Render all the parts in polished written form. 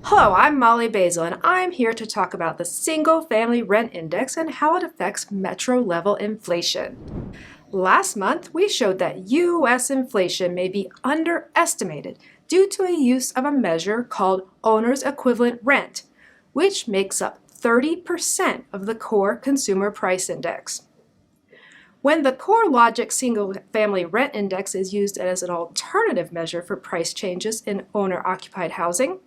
Hello, I'm Molly Basil, and I'm here to talk about the single-family rent index and how it affects metro-level inflation. Last month, we showed that U.S. inflation may be underestimated due to a use of a measure called owner's equivalent rent, which makes up 30% of the core consumer price index. When the CoreLogic single-family rent index is used as an alternative measure for price changes in owner-occupied housing,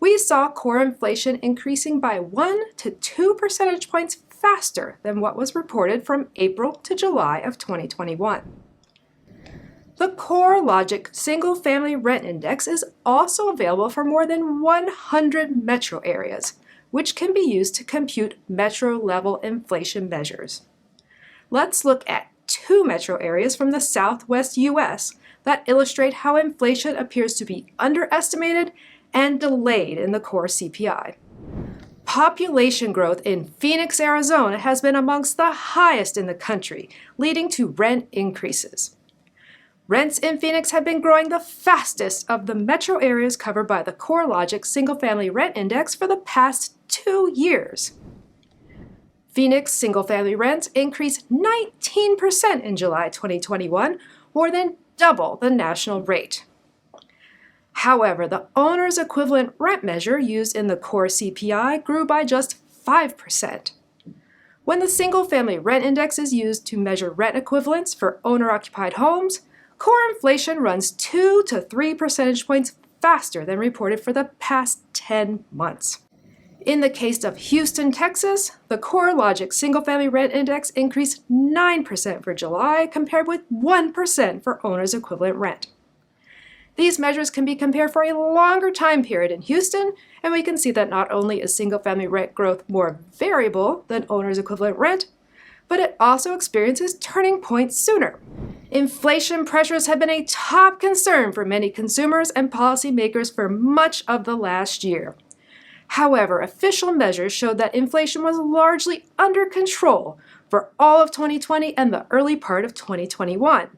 we saw core inflation increasing by 1 to 2 percentage points faster than what was reported from April to July of 2021. The CoreLogic Single-Family Rent Index is also available for more than 100 metro areas, which can be used to compute metro-level inflation measures. Let's look at 2 metro areas from the Southwest U.S. that illustrate how inflation appears to be underestimated and delayed in the core CPI. Population growth in Phoenix, Arizona has been amongst the highest in the country, leading to rent increases. Rents in Phoenix have been growing the fastest of the metro areas covered by the CoreLogic Single-Family Rent Index for the past 2 years. Phoenix single-family rents increased 19% in July 2021, more than double the national rate. However, the owner's equivalent rent measure used in the core CPI grew by just 5%. When the single-family rent index is used to measure rent equivalents for owner-occupied homes, core inflation runs 2 to 3 percentage points faster than reported for the past 10 months. In the case of Houston, Texas, the CoreLogic single-family rent index increased 9% for July compared with 1% for owner's equivalent rent. These measures can be compared for a longer time period in Houston, and we can see that not only is single-family rent growth more variable than owner's equivalent rent, but it also experiences turning points sooner. Inflation pressures have been a top concern for many consumers and policymakers for much of the last year. However, official measures showed that inflation was largely under control for all of 2020 and the early part of 2021.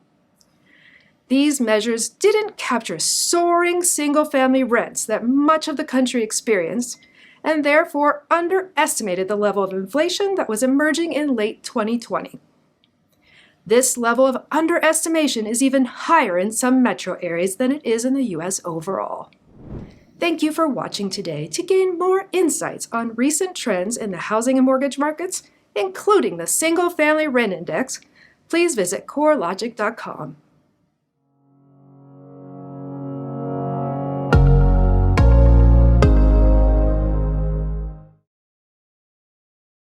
These measures didn't capture soaring single-family rents that much of the country experienced, and therefore underestimated the level of inflation that was emerging in late 2020. This level of underestimation is even higher in some metro areas than it is in the U.S. overall. Thank you for watching today. To gain more insights on recent trends in the housing and mortgage markets, including the single-family rent index, please visit CoreLogic.com.